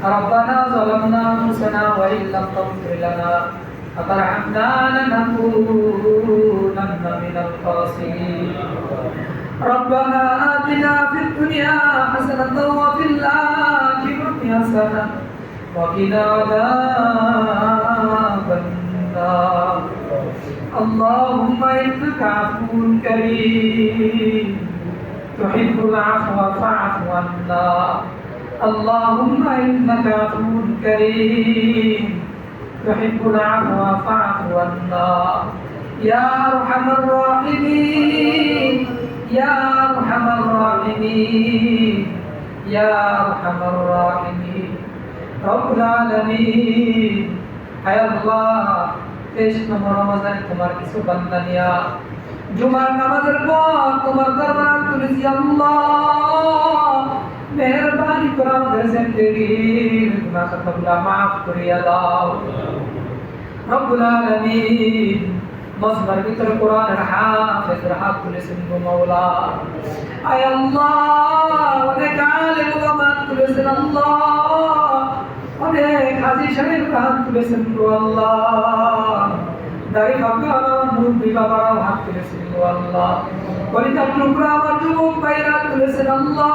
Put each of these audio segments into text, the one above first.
ربنا ظلمنا أنفسنا وإن لم تغفر لنا وترحمنا لنكونن من الخاسرين ربنا آتنا في الدنيا حسنة وفي الآخرة حسنة وقنا عذاب النار اللهم إنك عفو كريم تحب العفو فاعف عنا اللهم إنك عفو كريم تحب العفو فاعف عنا يا أرحم الراحمين يا أرحم الراحمين يا أرحم الراحمين رب العالمين হায় আল্লাহ 23 নম্বর রমজানে তোমার কিছু বান্দা নিয়া জুমার নামাজের পর তোমার দরবারে তুলেছি আল্লাহ মেহেরবানি করে আমাদের জিন্দেগির গুনাহ খাতাগুলো মাফ করিয়া দাও রব্বুল আলামিন মসজিদের ভিতরে কোরআনের হাফেজের হাত তুলেছেন গো মাওলা আয় আল্লাহ অনেক আলেম ওলামা তুলেছেন আল্লাহ অনেক হাজী সাহেব হাত তুলেছেন গো আল্লাহ দাড়ি পাকা মুরব্বি বাবারা হাত তুলেছেন গো আল্লাহ কলিজার টুকরা আমার যুবক ভাইরা তুলেছেন আল্লাহ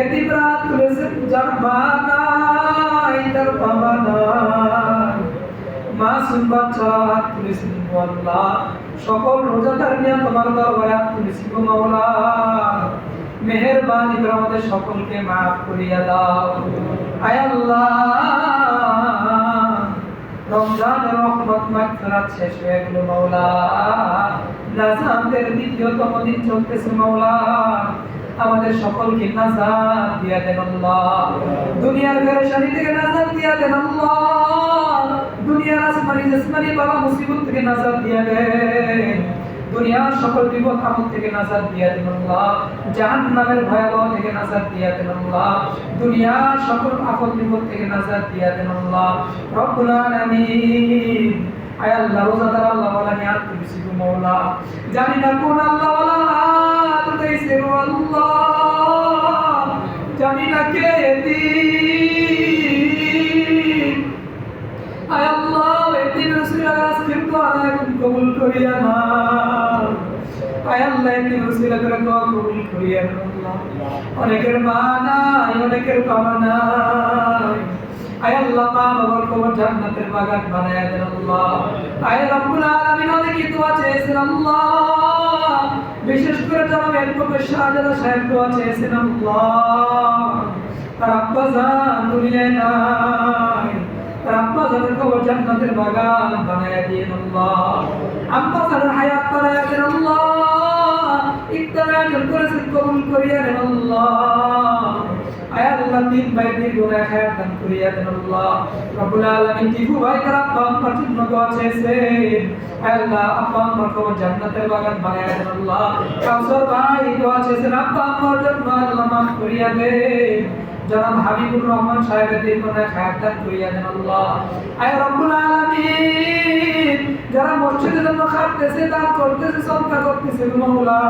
এতিমরা তুলেছেন যার মা নাই তার বাবা নাই মাসুম বাচ্চা হাত তুলেছেন গো আল্লাহ সকল রোজাদার নিয়ে তোমার দরবারে হাত তুলেছি গো মাওলা মেহেরবানি করে আমাদের সকলকে মাফ করিয়া দাও আয় আল্লাহ রমজানের রহমত মাগফিরাত শেষ হয়ে গেল মাওলা নাজাতের দ্বিতীয়তম দিন চলতেছে মাওলা আমাদের সকলকে নাজাত দিয়া দেন আল্লাহ দুনিয়ার পেরেশানি থেকে নাজাত দিয়া দেন আল্লাহ দুনিয়ার আসমানি জিসমানি বালা মুসিবত থেকে নাজাত দিয়া দেন দুনিয়ার সকল বিপদ আপদ থেকে নাজাত দিয়া দেন আল্লাহ জাহান্নামের ভয়াবহ থেকে নাজাত দিয়া দেন আল্লাহ দুনিয়ার সকল আপদ বিপদ থেকে নাজাত দিয়া দেন আল্লাহ রব্বুল আলামিন আয় আল্লাহ রোজাদার আল্লাহ ওয়ালা নিয়াত করেছি গো মাওলা জানি না কোন আল্লাহ ওয়ালা হাত উঠাইছে গো আল্লাহ জানি না কে এতিম আয় আল্লাহ এতিম রসুলের আজকের দোয়া কবুল করিয়া না আয় আল্লাহ এতিম রসুলের দোয়া কবুল করিয়া না আল্লাহ অনেকের মা নাই অনেকের বাবা নাই আয় আল্লাহ মা বাবার কবর জান্নাতের বাগান বানায়া দেন আল্লাহ আয় রব্বুল আলামিন অনেকে দোয়া চেয়েছেন আল্লাহ বিশেষ করে জনাব এডভোকেট শাহজাদা সাহেব দোয়া চেয়েছেন আল্লাহ তার আব্বা জান দুনিয়ায় নাই তার আব্বা জানের কবর জান্নাতের বাগান বানায়া দিয়েন আল্লাহ আব্বা জানের হায়াত বানায়া দেন আল্লাহ ইত্তারাজুল করেছেন কবুল করিয়া দেন আল্লাহ আয় আল্লাহ তিন ভাই দীর্ঘায়ু হায়াত দান করিয়া দেন আল্লাহ রব্বুল আলামিন টিপু ভাই তার আব্বা আম্মার জন্য দোয়া চেয়েছেন আয় আল্লাহ আব্বা আম্মার কবর জান্নাতের বাগান বানায়া দেন আল্লাহ কাউসার ভাই দোয়া চেয়েছেন আব্বা আম্মার জন্য আল্লাহ মাফ করিয়া দেন জনাব হাবিবুর রহমান সাহেবের দীর্ঘায়ু হায়াত দান করিয়া দেন আল্লাহ আয় রব্বুল আলামিন যারা মসজিদের জন্য খাটতেছে দান করতেছে সদকা করতেছে মাওলা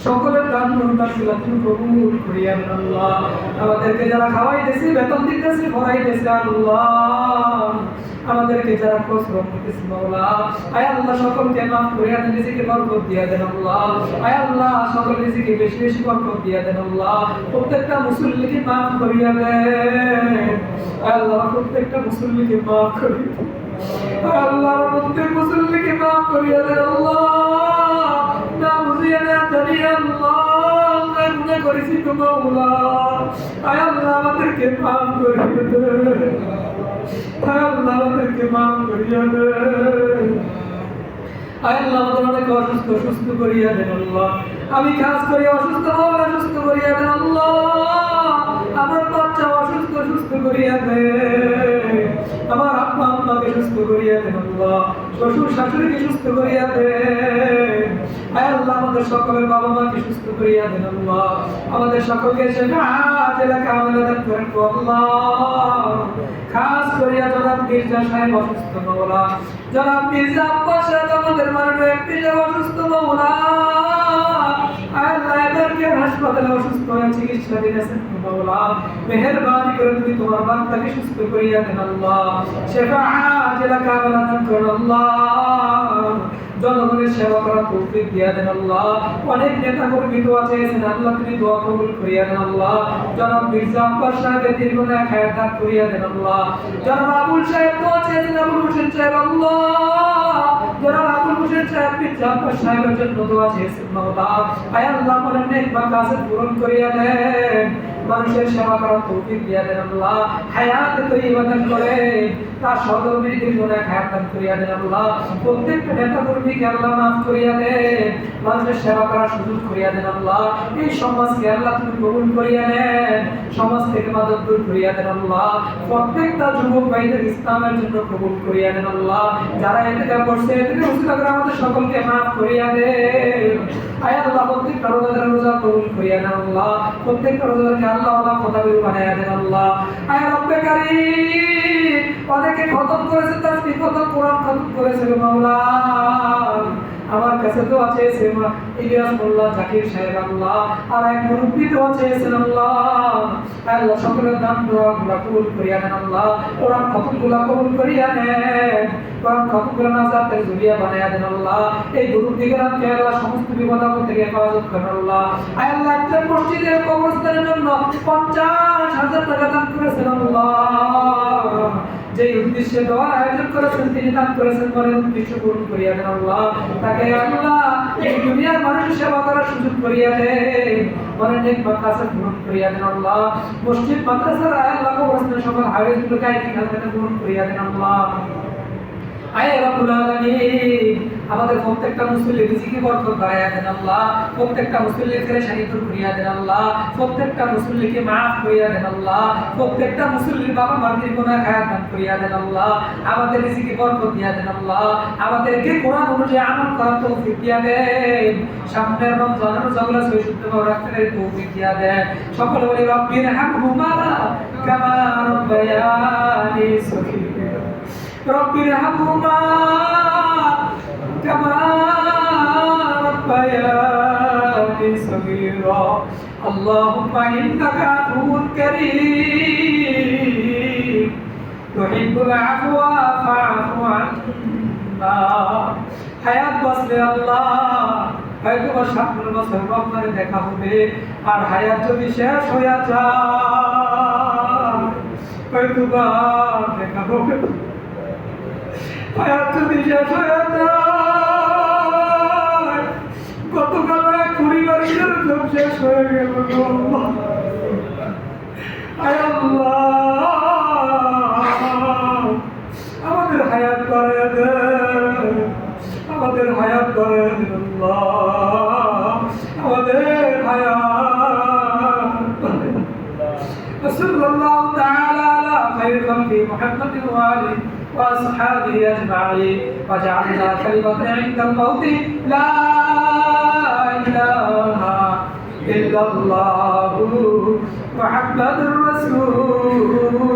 সকলের দান অনুদানগুলো তুমি কবুল করিয়া দেন আল্লাহ আমাদেরকে যারা খাওয়াইতেছে বেতন দিতেছে পড়াইতেছে আল্লাহ আমাদেরকে যারা কসরত করতেছে মাওলা আয় আল্লাহ সকলকে মাফ করিয়া দেন রিজিকে বরকত দিয়া দেন আল্লাহ আয় আল্লাহ সকল রিজিকে বেশি বেশি বরকত দিয়া দেন আল্লাহ প্রত্যেকটা মুসল্লিকে মাফ করিয়া দেন আয় আল্লাহ প্রত্যেকটা মুসল্লিকে মাফ করিয়া দেন আল্লাহ প্রত্যেক মুসল্লিকে মাফ করিয়া দেন আল্লাহ না বুঝিয়া না জানি আল্লাহ আমরা গুনাহ করেছি তো মাওলা আয় আল্লাহ আমাদেরকে মাফ করিয়া দেন আয় আল্লাহ আমাদেরকে মাফ করিয়া দেন আয় আল্লাহ আমাদের অনেক অসুস্থ সুস্থ করিয়া দেন আল্লাহ আমি কাজ করি অসুস্থ মাওলা সুস্থ করিয়া দেন আল্লাহ আমার বাচ্চা অসুস্থ সুস্থ করিয়া দেন আমার আব্বা আম্মাকে সুস্থ করিয়া দেন আল্লাহ শ্বশুর শাশুড়িকে সুস্থ করিয়া দেন আয় আল্লাহ আমাদের সকলের বাবা মাকে সুস্থ করিয়া দেন আল্লাহ আমাদের সকলকে সেফাত এলাকা আমলে দান করেন গো আল্লাহ খাস করিয়া জনাব মির্জা সাহেব অসুস্থ মাওলা জনাব মির্জা আব্বাস সাহেব আমাদের মাননীয় এমপি সাহেব অসুস্থ মাওলা আল্লাহ এদেরকে হাসপাতালে অসুস্থ হয়ে চিকিৎসাধীন আছেন মাওলা মেহেরবানি করে তুমি তোমার বান্দাকে সুস্থ করিয়া দেন আল্লাহ শেফাআত জেলা কামিলা দান করুন আল্লাহ জনগণের সেবা করার তৌফিক দিয়া দেন আল্লাহ অনেক নেতা কর্মী দোয়া চেয়েছেন আল্লাহ তুমি দোয়া কবুল করিয়া দেন আল্লাহ জনাব মির্জা আব্বাস সাহেবের দীর্ঘনায় হায়াত দান করিয়া দেন আল্লাহ জনাব আবুল সাহেব দোয়া চেয়েছেন আবুল হোসেন সাহেব আল্লাহ জনাব আবুল হোসেন সাহেব মির্জা আব্বাস সাহেবের জন্য দোয়া চেয়েছেন মাওলা আয় আল্লাহ মনের নেক মাকাসিদ পূরণ করিয়া দেন মানুষের সেবা করার তৌফিক দিয়া দেন আল্লাহ হায়াত তৈয়বা দান করে তার সহধর্মীর দীর্ঘনায় হায়াত দান করিয়া দেন আল্লাহ প্রত্যেকটা নেতা কর্মীকে আল্লাহ মাফ করিয়া দেন মানুষের সেবা করার সুযোগ করিয়া দেন আল্লাহ এই সমাজকে আল্লাহ তুমি কবুল করিয়া নেন সমাজ থেকে মাদক দূর করিয়া দেন আল্লাহ প্রত্যেকটা যুবক ভাইদের ইসলামের জন্য কবুল করিয়া দেন আল্লাহ যারা এতে করছে এতে উসিলা করে আমাদের সকলকে মাফ করিয়া দেন আয় আল্লাহ প্রত্যেকটা রোজাদারের রোজা কবুল করিয়া দেন আল্লাহ প্রত্যেকটা রোজাদারকে আল্লাহ আল্লাহ খোদাবীর বানাইয়া দেন আল্লাহ আয় রব্বে কারীম অনেকে খতম করেছে তাসবিহ খতম কোরআন খতম করেছে মাওলা আমার কাছে তো আছে সেমা ইলিয়াস মোল্লা জাকির সাহেব আল্লাহ আর এক মুরব্বি তো আছে আল্লাহ আল্লাহ সকলের দান দোয়াগুলো কবুল করিয়া নেন আল্লাহ কোরআন খতমগুলো কবুল করিয়া নেন কোরআন খতমগুলো নাজাতের জরিয়া বানাইয়া দেন আল্লাহ এই মুরব্বিগণকে আল্লাহ সমস্ত বিপদ আপদ থেকে হেফাজত করেন আল্লাহ আয় আল্লাহ একটা মসজিদের কবরস্থানের জন্য 50,000 টাকা দান করেছেন আল্লাহ যে উদ্দেশ্যে দোয়ার আয়োজন করেছেন তিনি দান করেছেন মনের উদ্দেশ্য পূরণ করিয়া দেন আল্লাহ তাকে আল্লাহ এই দুনিয়ার মানুষের সেবা করার সুযোগ করিয়া দেন মনের নেক মাকাসিদ পূরণ করিয়া দেন আল্লাহ মসজিদ মাদ্রাসার আল্লাহ কবরস্থান সকল হাওয়াইগুলোকে আইনি খাজনাতে পূরণ করিয়া দেন আল্লাহ আয় রব্বুল আলামিন আমাদের প্রত্যেকটা মুসলিমের রিজিকে বরকত বাড়ায়া দেন আল্লাহ প্রত্যেকটা মুসলিমের পেরেশানি দূর করিয়া দেন আল্লাহ প্রত্যেকটা মুসলিমকে maaf করিয়া দেন আল্লাহ প্রত্যেকটা মুসলিমের বাবা মার গুনাহ হায়াত দান করিয়া দেন আল্লাহ আমাদের রিজিকে বরকত দিয়া দেন আল্লাহ আমাদেরকে কোরআন অনুযায়ী আমল করার তৌফিক দিয়া দেন সামনের রমজানের রোজাগুলো সহিষ্ণুভাবে রাখতে তৌফিক দিয়া দেন সকলে বলি রব্বির হামহুমা কামা রব্বায়ানি সগীরা رب ارحمهما كما ربياني صغيرا اللهم إنك عفو كريم تحب العفو فاعف عنا হায়াত বাঁচলে আল্লাহ হয়তো বা 7 বছর রমজানে দেখা হবে আর হায়াত যদি শেষ হয়ে যায় হয়তো বা দেখা হবে হায়াত যদি শেষ হয়ে যায় গতকাল এক পরিবারের সব শেষ হয়ে গেল আমাদের হায়াত বাড়াইয়া দেন আমাদের হায়াত বাড়াইয়া দেন আল্লাহ আমাদের হায়াত সাল্লাল্লাহু তাআলা আলা খায়রি খালকি মুহাম্মাদিন ওয়া আলিহি وأصحابه أجمعين وجعلنا كلمة عند الموت لا إله إلا الله محمد رسول